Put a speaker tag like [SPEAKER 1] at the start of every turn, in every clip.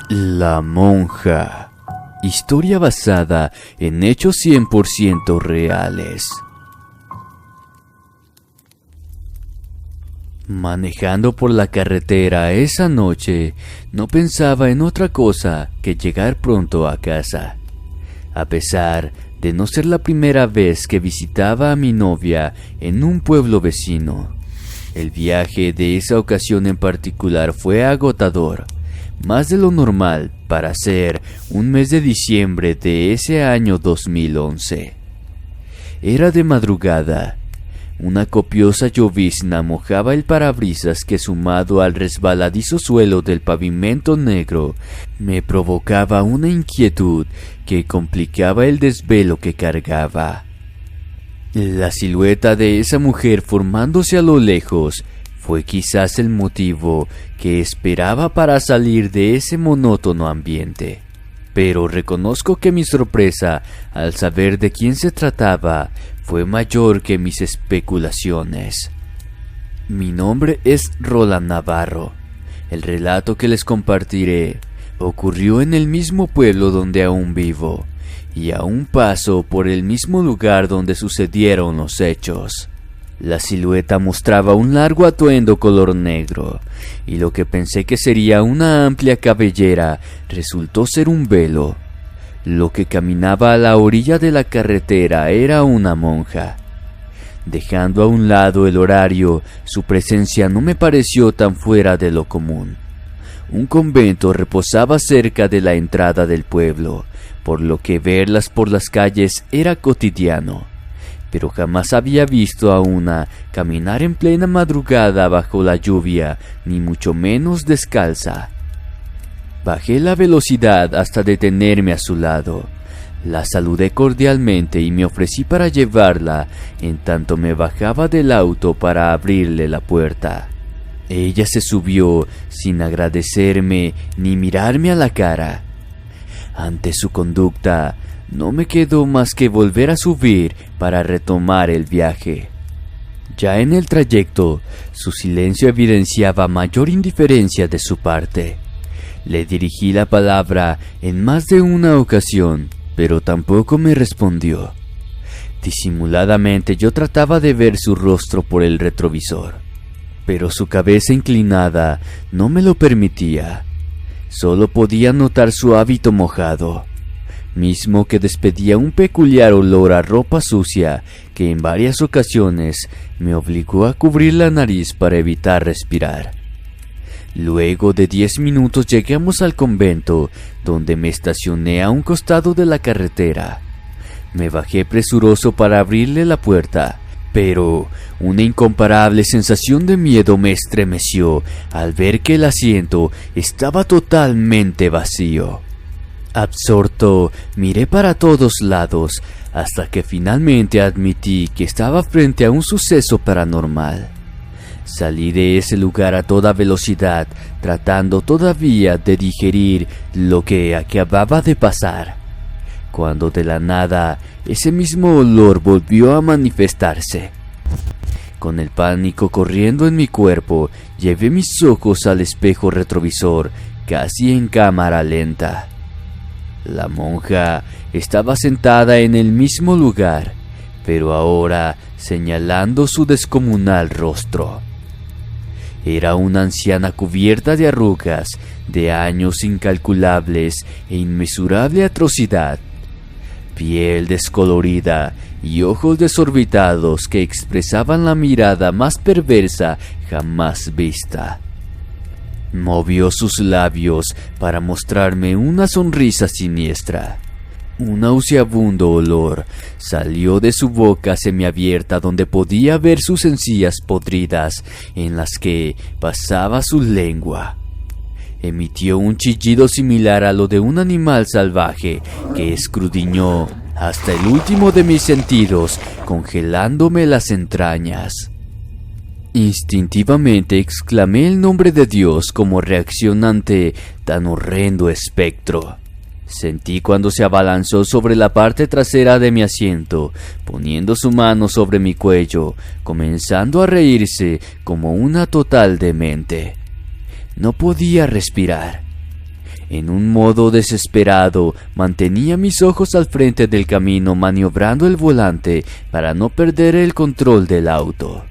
[SPEAKER 1] La monja. Historia basada en hechos 100% reales. Manejando por la carretera esa noche, no pensaba en otra cosa que llegar pronto a casa. A pesar de no ser la primera vez que visitaba a mi novia en un pueblo vecino, el viaje de esa ocasión en particular fue agotador, más de lo normal para ser un mes de diciembre de ese año 2011. Era de madrugada. Una copiosa llovizna mojaba el parabrisas que, sumado al resbaladizo suelo del pavimento negro, me provocaba una inquietud que complicaba el desvelo que cargaba. La silueta de esa mujer formándose a lo lejos fue quizás el motivo que esperaba para salir de ese monótono ambiente. Pero reconozco que mi sorpresa al saber de quién se trataba fue mayor que mis especulaciones. Mi nombre es Roland Navarro. El relato que les compartiré ocurrió en el mismo pueblo donde aún vivo, y aún paso por el mismo lugar donde sucedieron los hechos. La silueta mostraba un largo atuendo color negro, y lo que pensé que sería una amplia cabellera resultó ser un velo. Lo que caminaba a la orilla de la carretera era una monja. Dejando a un lado el horario, su presencia no me pareció tan fuera de lo común. Un convento reposaba cerca de la entrada del pueblo, por lo que verlas por las calles era cotidiano. Pero jamás había visto a una caminar en plena madrugada bajo la lluvia, ni mucho menos descalza. Bajé la velocidad hasta detenerme a su lado. La saludé cordialmente y me ofrecí para llevarla, en tanto me bajaba del auto para abrirle la puerta. Ella se subió sin agradecerme ni mirarme a la cara. Ante su conducta, no me quedó más que volver a subir para retomar el viaje. Ya en el trayecto, su silencio evidenciaba mayor indiferencia de su parte. Le dirigí la palabra en más de una ocasión, pero tampoco me respondió. Disimuladamente yo trataba de ver su rostro por el retrovisor, pero su cabeza inclinada no me lo permitía. Solo podía notar su hábito mojado, mismo que despedía un peculiar olor a ropa sucia que en varias ocasiones me obligó a cubrir la nariz para evitar respirar. Luego de 10 minutos llegamos al convento, donde me estacioné a un costado de la carretera. Me bajé presuroso para abrirle la puerta, pero una incomparable sensación de miedo me estremeció al ver que el asiento estaba totalmente vacío. Absorto, miré para todos lados, hasta que finalmente admití que estaba frente a un suceso paranormal. Salí de ese lugar a toda velocidad, tratando todavía de digerir lo que acababa de pasar, cuando de la nada ese mismo olor volvió a manifestarse. Con el pánico corriendo en mi cuerpo, llevé mis ojos al espejo retrovisor, casi en cámara lenta. La monja estaba sentada en el mismo lugar, pero ahora señalando su descomunal rostro. Era una anciana cubierta de arrugas, de años incalculables e inmesurable atrocidad, piel descolorida y ojos desorbitados que expresaban la mirada más perversa jamás vista. Movió sus labios para mostrarme una sonrisa siniestra. Un nauseabundo olor salió de su boca semiabierta, donde podía ver sus encías podridas en las que pasaba su lengua. Emitió un chillido similar a lo de un animal salvaje que escudriñó hasta el último de mis sentidos, congelándome las entrañas. Instintivamente exclamé el nombre de Dios como reacción ante tan horrendo espectro. Sentí cuando se abalanzó sobre la parte trasera de mi asiento, poniendo su mano sobre mi cuello, comenzando a reírse como una total demente. No podía respirar. En un modo desesperado, mantenía mis ojos al frente del camino, maniobrando el volante para no perder el control del auto.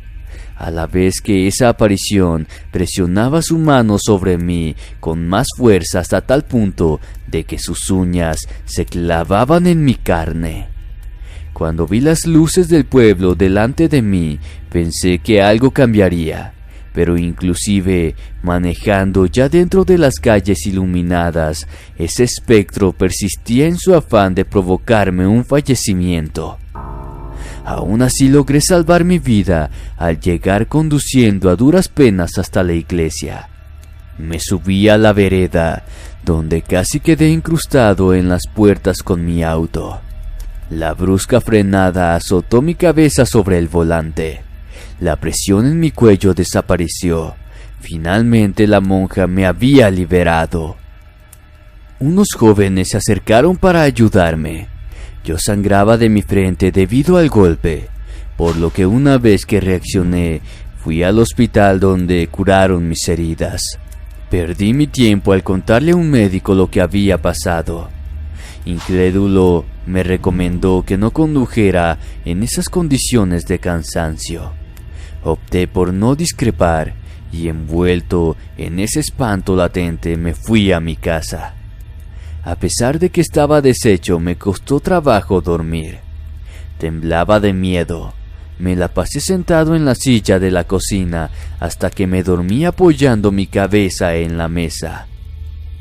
[SPEAKER 1] A la vez que esa aparición presionaba su mano sobre mí con más fuerza hasta tal punto de que sus uñas se clavaban en mi carne. Cuando vi las luces del pueblo delante de mí, pensé que algo cambiaría. Pero inclusive, manejando ya dentro de las calles iluminadas, ese espectro persistía en su afán de provocarme un fallecimiento. Aún así logré salvar mi vida al llegar conduciendo a duras penas hasta la iglesia. Me subí a la vereda, donde casi quedé incrustado en las puertas con mi auto. La brusca frenada azotó mi cabeza sobre el volante. La presión en mi cuello desapareció. Finalmente la monja me había liberado. Unos jóvenes se acercaron para ayudarme. Yo sangraba de mi frente debido al golpe, por lo que una vez que reaccioné, fui al hospital donde curaron mis heridas. Perdí mi tiempo al contarle a un médico lo que había pasado. Incrédulo, me recomendó que no condujera en esas condiciones de cansancio. Opté por no discrepar y, envuelto en ese espanto latente, me fui a mi casa. A pesar de que estaba deshecho, me costó trabajo dormir. Temblaba de miedo. Me la pasé sentado en la silla de la cocina hasta que me dormí apoyando mi cabeza en la mesa.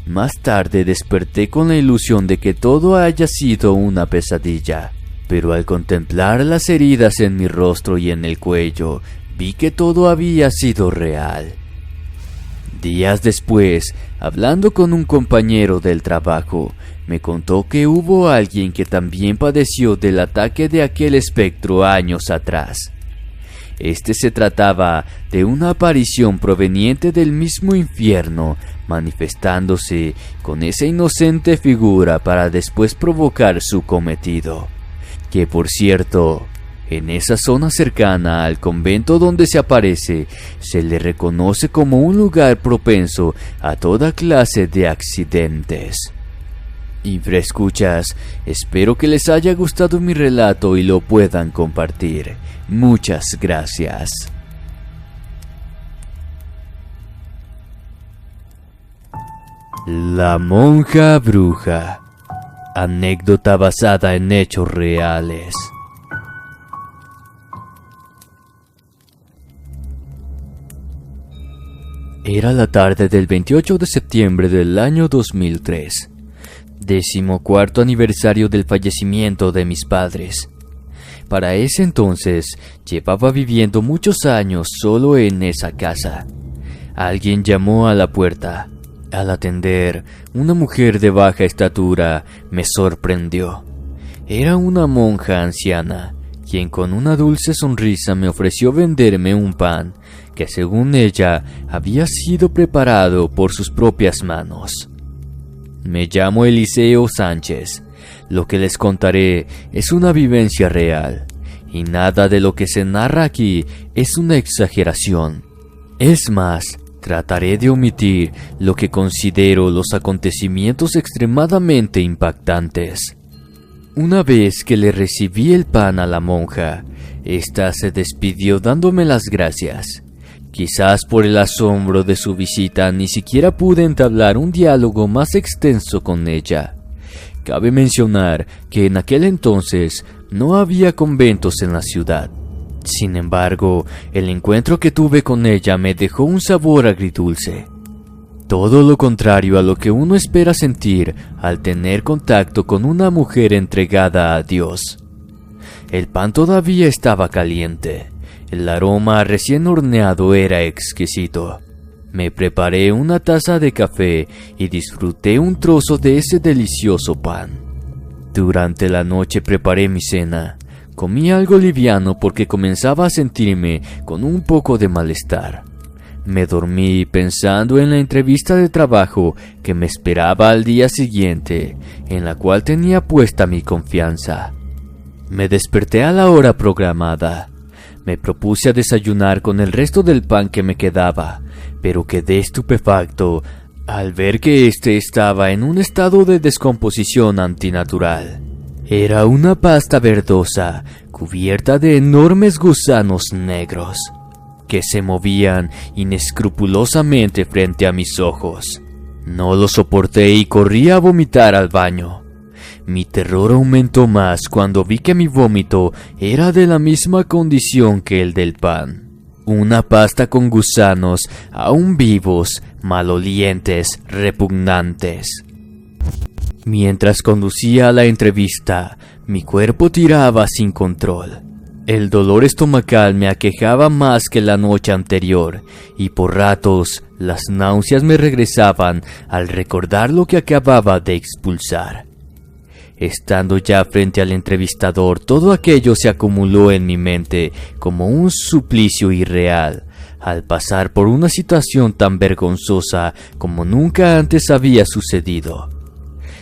[SPEAKER 1] Más tarde desperté con la ilusión de que todo haya sido una pesadilla, pero al contemplar las heridas en mi rostro y en el cuello, vi que todo había sido real. Días después, hablando con un compañero del trabajo, me contó que hubo alguien que también padeció del ataque de aquel espectro años atrás. Se trataba de una aparición proveniente del mismo infierno, manifestándose con esa inocente figura para después provocar su cometido. Que por cierto, en esa zona cercana al convento donde se aparece, se le reconoce como un lugar propenso a toda clase de accidentes. Y escuchas, espero que les haya gustado mi relato y lo puedan compartir. Muchas gracias. La monja bruja. Anécdota basada en hechos reales. Era la tarde del 28 de septiembre del año 2003, 14º aniversario del fallecimiento de mis padres. Para ese entonces, llevaba viviendo muchos años solo en esa casa. Alguien llamó a la puerta. Al atender, una mujer de baja estatura me sorprendió. Era una monja anciana, quien con una dulce sonrisa me ofreció venderme un pan que según ella había sido preparado por sus propias manos. Me llamo Eliseo Sánchez. Lo que les contaré es una vivencia real, y nada de lo que se narra aquí es una exageración. Es más, trataré de omitir lo que considero los acontecimientos extremadamente impactantes. Una vez que le recibí el pan a la monja, ésta se despidió dándome las gracias. Quizás por el asombro de su visita ni siquiera pude entablar un diálogo más extenso con ella. Cabe mencionar que en aquel entonces no había conventos en la ciudad. Sin embargo, el encuentro que tuve con ella me dejó un sabor agridulce. Todo lo contrario a lo que uno espera sentir al tener contacto con una mujer entregada a Dios. El pan todavía estaba caliente. El aroma recién horneado era exquisito. Me preparé una taza de café y disfruté un trozo de ese delicioso pan. Durante la noche preparé mi cena. Comí algo liviano porque comenzaba a sentirme con un poco de malestar. Me dormí pensando en la entrevista de trabajo que me esperaba al día siguiente, en la cual tenía puesta mi confianza. Me desperté a la hora programada. Me propuse a desayunar con el resto del pan que me quedaba, pero quedé estupefacto al ver que éste estaba en un estado de descomposición antinatural. Era una pasta verdosa cubierta de enormes gusanos negros que se movían inescrupulosamente frente a mis ojos. No lo soporté y corrí a vomitar al baño. Mi terror aumentó más cuando vi que mi vómito era de la misma condición que el del pan. Una pasta con gusanos aún vivos, malolientes, repugnantes. Mientras conducía a la entrevista, mi cuerpo tiraba sin control. El dolor estomacal me aquejaba más que la noche anterior, y por ratos las náuseas me regresaban al recordar lo que acababa de expulsar. Estando ya frente al entrevistador, todo aquello se acumuló en mi mente como un suplicio irreal, al pasar por una situación tan vergonzosa como nunca antes había sucedido.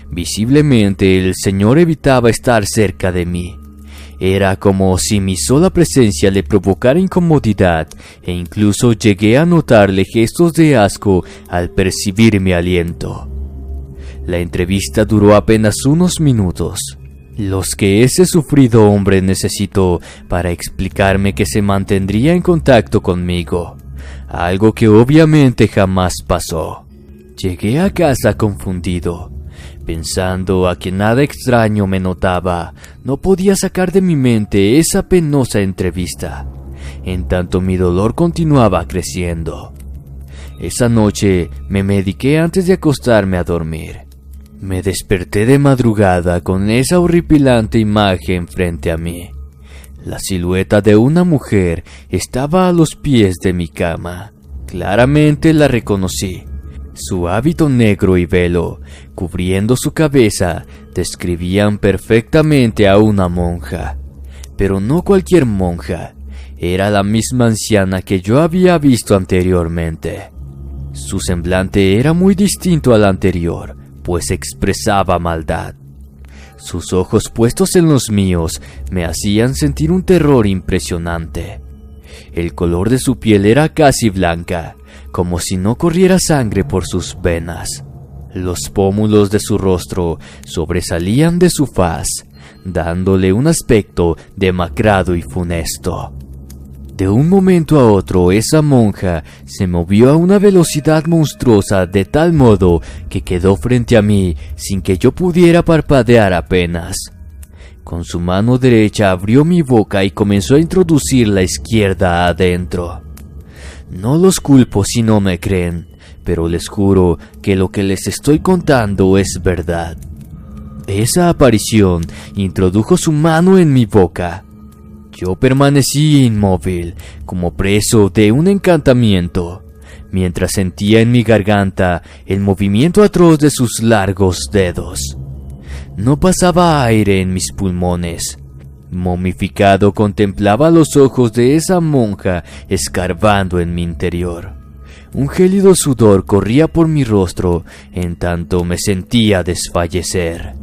[SPEAKER 1] Visiblemente el señor evitaba estar cerca de mí. Era como si mi sola presencia le provocara incomodidad, e incluso llegué a notarle gestos de asco al percibir mi aliento. La entrevista duró apenas unos minutos, los que ese sufrido hombre necesitó para explicarme que se mantendría en contacto conmigo, algo que obviamente jamás pasó. Llegué a casa confundido. Pensando a que nada extraño me notaba, no podía sacar de mi mente esa penosa entrevista, en tanto mi dolor continuaba creciendo. Esa noche me mediqué antes de acostarme a dormir. Me desperté de madrugada con esa horripilante imagen frente a mí. La silueta de una mujer estaba a los pies de mi cama. Claramente la reconocí. Su hábito negro y velo, cubriendo su cabeza, describían perfectamente a una monja. Pero no cualquier monja, era la misma anciana que yo había visto anteriormente. Su semblante era muy distinto al anterior, pues expresaba maldad. Sus ojos puestos en los míos me hacían sentir un terror impresionante. El color de su piel era casi blanca, como si no corriera sangre por sus venas. Los pómulos de su rostro sobresalían de su faz, dándole un aspecto demacrado y funesto. De un momento a otro, esa monja se movió a una velocidad monstruosa de tal modo que quedó frente a mí sin que yo pudiera parpadear apenas. Con su mano derecha abrió mi boca y comenzó a introducir la izquierda adentro. No los culpo si no me creen, pero les juro que lo que les estoy contando es verdad. Esa aparición introdujo su mano en mi boca. Yo permanecí inmóvil, como preso de un encantamiento, mientras sentía en mi garganta el movimiento atroz de sus largos dedos. No pasaba aire en mis pulmones. Momificado contemplaba los ojos de esa monja escarbando en mi interior. Un gélido sudor corría por mi rostro en tanto me sentía desfallecer.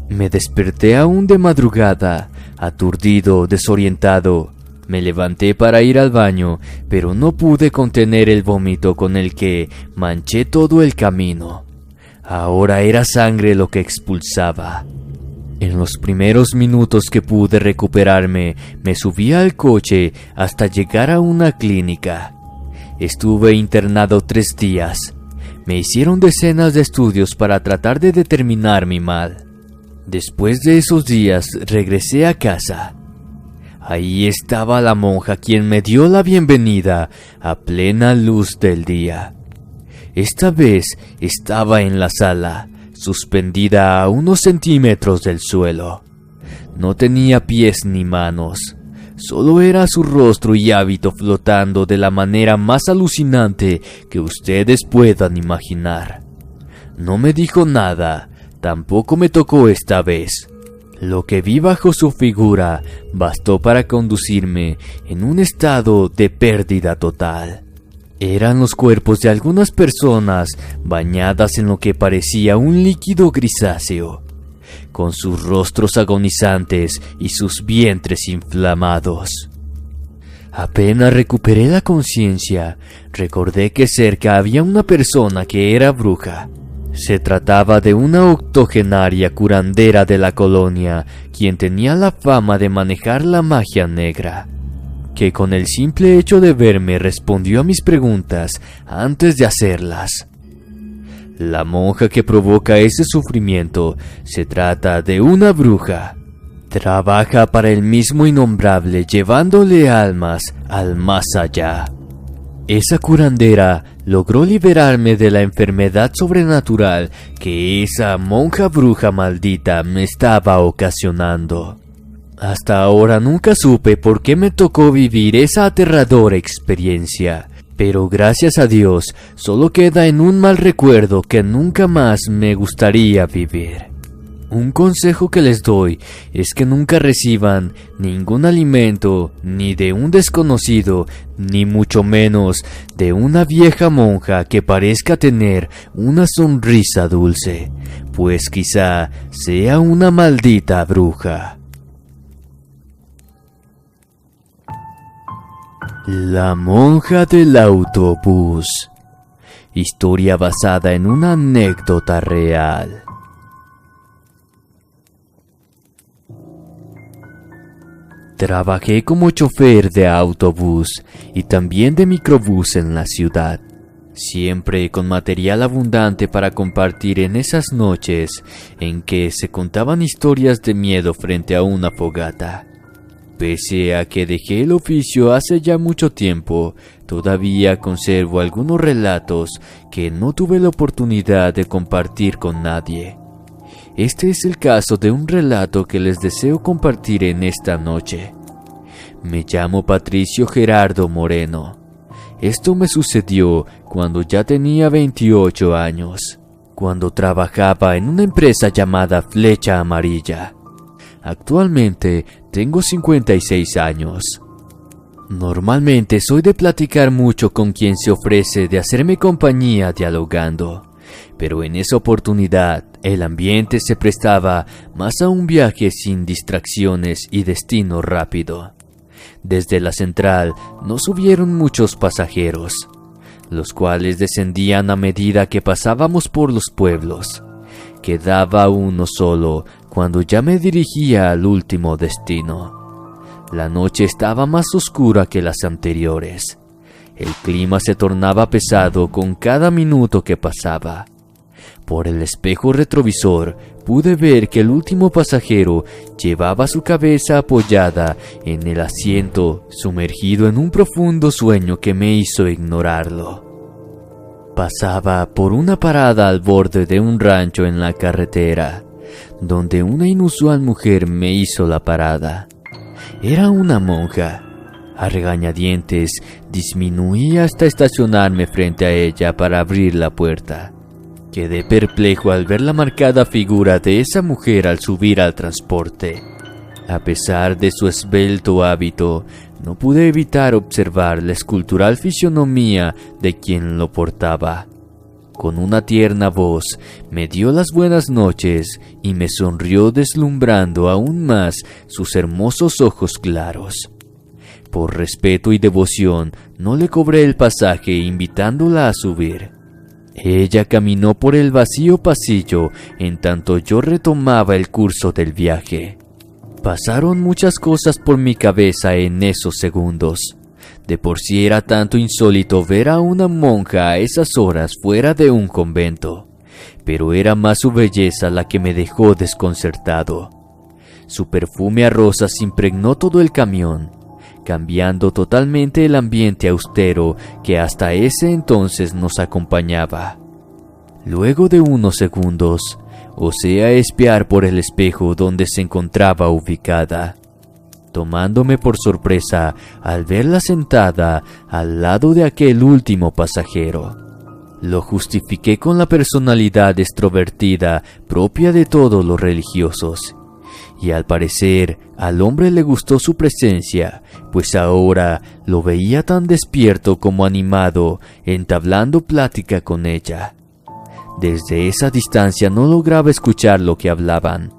[SPEAKER 1] Me desperté aún de madrugada, aturdido, desorientado. Me levanté para ir al baño, pero no pude contener el vómito con el que manché todo el camino. Ahora era sangre lo que expulsaba. En los primeros minutos que pude recuperarme, me subí al coche hasta llegar a una clínica. Estuve internado 3 días. Me hicieron decenas de estudios para tratar de determinar mi mal. Después de esos días, regresé a casa. Ahí estaba la monja quien me dio la bienvenida a plena luz del día. Esta vez estaba en la sala, suspendida a unos centímetros del suelo. No tenía pies ni manos, solo era su rostro y hábito flotando de la manera más alucinante que ustedes puedan imaginar. No me dijo nada, tampoco me tocó esta vez. Lo que vi bajo su figura bastó para conducirme en un estado de pérdida total. Eran los cuerpos de algunas personas bañadas en lo que parecía un líquido grisáceo, con sus rostros agonizantes y sus vientres inflamados. Apenas recuperé la conciencia, recordé que cerca había una persona que era bruja. Se trataba de una octogenaria curandera de la colonia, quien tenía la fama de manejar la magia negra, que con el simple hecho de verme respondió a mis preguntas antes de hacerlas. La monja que provoca ese sufrimiento se trata de una bruja. Trabaja para el mismo innombrable, llevándole almas al más allá. Esa curandera logró liberarme de la enfermedad sobrenatural que esa monja bruja maldita me estaba ocasionando. Hasta ahora nunca supe por qué me tocó vivir esa aterradora experiencia, pero gracias a Dios solo queda en un mal recuerdo que nunca más me gustaría vivir. Un consejo que les doy es que nunca reciban ningún alimento ni de un desconocido, ni mucho menos de una vieja monja que parezca tener una sonrisa dulce, pues quizá sea una maldita bruja. La monja del autobús. Historia basada en una anécdota real. Trabajé como chofer de autobús y también de microbús en la ciudad, siempre con material abundante para compartir en esas noches en que se contaban historias de miedo frente a una fogata. Pese a que dejé el oficio hace ya mucho tiempo, todavía conservo algunos relatos que no tuve la oportunidad de compartir con nadie. Este es el caso de un relato que les deseo compartir en esta noche. Me llamo Patricio Gerardo Moreno. Esto me sucedió cuando ya tenía 28 años, cuando trabajaba en una empresa llamada Flecha Amarilla. Actualmente tengo 56 años. Normalmente soy de platicar mucho con quien se ofrece de hacerme compañía dialogando. Pero en esa oportunidad el ambiente se prestaba más a un viaje sin distracciones y destino rápido. Desde la central nos subieron muchos pasajeros, los cuales descendían a medida que pasábamos por los pueblos. Quedaba uno solo cuando ya me dirigía al último destino. La noche estaba más oscura que las anteriores. El clima se tornaba pesado con cada minuto que pasaba. Por el espejo retrovisor pude ver que el último pasajero llevaba su cabeza apoyada en el asiento, sumergido en un profundo sueño que me hizo ignorarlo. Pasaba por una parada al borde de un rancho en la carretera, donde una inusual mujer me hizo la parada. Era una monja. A regañadientes disminuí hasta estacionarme frente a ella para abrir la puerta. Quedé perplejo al ver la marcada figura de esa mujer al subir al transporte. A pesar de su esbelto hábito, no pude evitar observar la escultural fisionomía de quien lo portaba. Con una tierna voz me dio las buenas noches y me sonrió deslumbrando aún más sus hermosos ojos claros. Por respeto y devoción no le cobré el pasaje invitándola a subir. Ella caminó por el vacío pasillo en tanto yo retomaba el curso del viaje. Pasaron muchas cosas por mi cabeza en esos segundos. De por sí era tanto insólito ver a una monja a esas horas fuera de un convento, pero era más su belleza la que me dejó desconcertado. Su perfume a rosas impregnó todo el camión, cambiando totalmente el ambiente austero que hasta ese entonces nos acompañaba. Luego de unos segundos, osé a espiar por el espejo donde se encontraba ubicada, tomándome por sorpresa al verla sentada al lado de aquel último pasajero. Lo justifiqué con la personalidad extrovertida propia de todos los religiosos. Y al parecer al hombre le gustó su presencia, pues ahora lo veía tan despierto como animado, entablando plática con ella. Desde esa distancia no lograba escuchar lo que hablaban,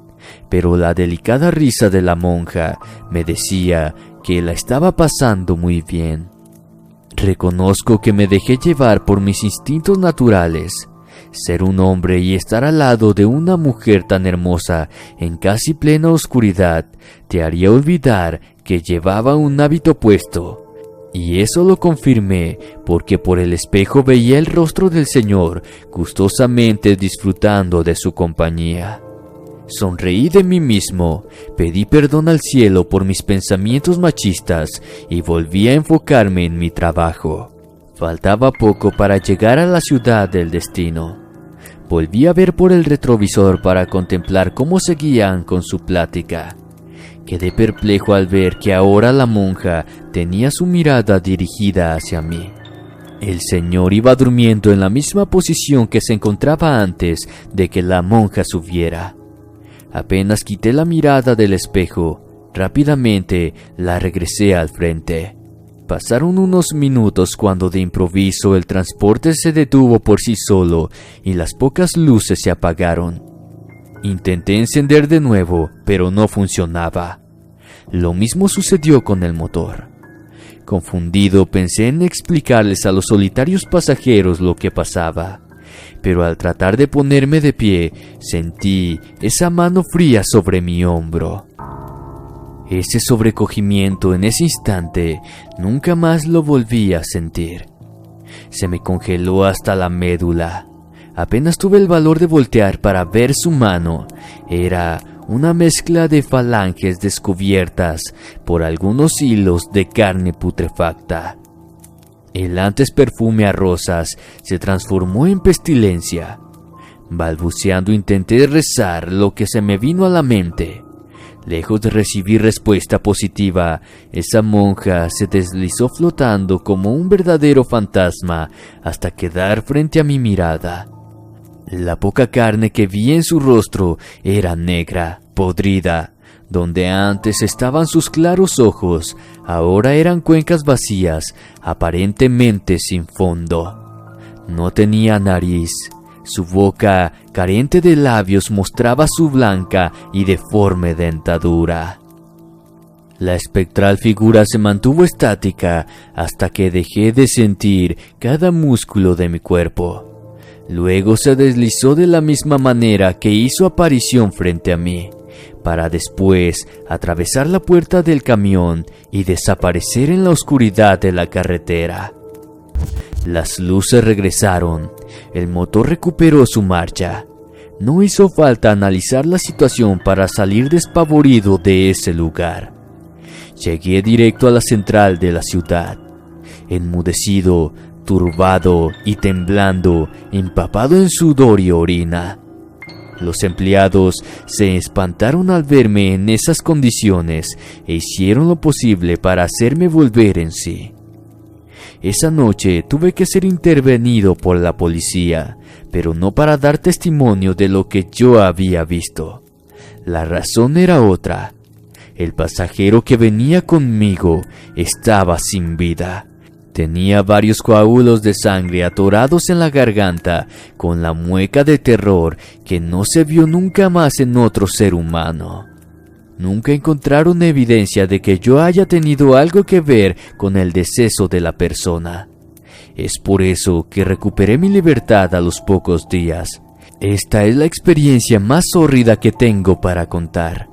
[SPEAKER 1] pero la delicada risa de la monja me decía que la estaba pasando muy bien. Reconozco que me dejé llevar por mis instintos naturales. Ser un hombre y estar al lado de una mujer tan hermosa en casi plena oscuridad te haría olvidar que llevaba un hábito puesto. Y eso lo confirmé porque por el espejo veía el rostro del Señor gustosamente disfrutando de su compañía. Sonreí de mí mismo, pedí perdón al cielo por mis pensamientos machistas y volví a enfocarme en mi trabajo. Faltaba poco para llegar a la ciudad del destino. Volví a ver por el retrovisor para contemplar cómo seguían con su plática. Quedé perplejo al ver que ahora la monja tenía su mirada dirigida hacia mí. El señor iba durmiendo en la misma posición que se encontraba antes de que la monja subiera. Apenas quité la mirada del espejo, rápidamente la regresé al frente. Pasaron unos minutos cuando de improviso el transporte se detuvo por sí solo y las pocas luces se apagaron. Intenté encender de nuevo, pero no funcionaba. Lo mismo sucedió con el motor. Confundido pensé en explicarles a los solitarios pasajeros lo que pasaba, pero al tratar de ponerme de pie, sentí esa mano fría sobre mi hombro. Ese sobrecogimiento en ese instante nunca más lo volví a sentir. Se me congeló hasta la médula. Apenas tuve el valor de voltear para ver su mano. Era una mezcla de falanges descubiertas por algunos hilos de carne putrefacta. El antes perfume a rosas se transformó en pestilencia. Balbuceando intenté rezar lo que se me vino a la mente. Lejos de recibir respuesta positiva, esa monja se deslizó flotando como un verdadero fantasma hasta quedar frente a mi mirada. La poca carne que vi en su rostro era negra, podrida. Donde antes estaban sus claros ojos, ahora eran cuencas vacías, aparentemente sin fondo. No tenía nariz. Su boca, carente de labios, mostraba su blanca y deforme dentadura. La espectral figura se mantuvo estática hasta que dejé de sentir cada músculo de mi cuerpo. Luego se deslizó de la misma manera que hizo aparición frente a mí, para después atravesar la puerta del camión y desaparecer en la oscuridad de la carretera. Las luces regresaron, el motor recuperó su marcha. No hizo falta analizar la situación para salir despavorido de ese lugar. Llegué directo a la central de la ciudad, enmudecido, turbado y temblando, empapado en sudor y orina. Los empleados se espantaron al verme en esas condiciones e hicieron lo posible para hacerme volver en sí. Esa noche tuve que ser intervenido por la policía, pero no para dar testimonio de lo que yo había visto. La razón era otra. El pasajero que venía conmigo estaba sin vida. Tenía varios coágulos de sangre atorados en la garganta, con la mueca de terror que no se vio nunca más en otro ser humano. Nunca encontraron evidencia de que yo haya tenido algo que ver con el deceso de la persona. Es por eso que recuperé mi libertad a los pocos días. Esta es la experiencia más hórrida que tengo para contar.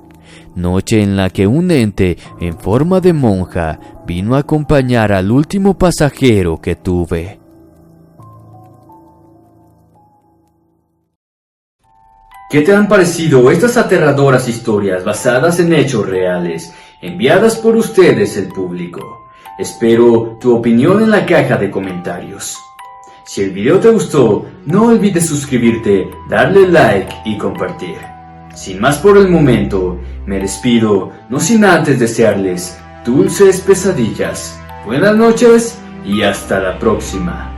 [SPEAKER 1] Noche en la que un ente en forma de monja vino a acompañar al último pasajero que tuve.
[SPEAKER 2] ¿Qué te han parecido estas aterradoras historias basadas en hechos reales, enviadas por ustedes, el público? Espero tu opinión en la caja de comentarios. Si el video te gustó, no olvides suscribirte, darle like y compartir. Sin más por el momento, me despido, no sin antes desearles dulces pesadillas. Buenas noches y hasta la próxima.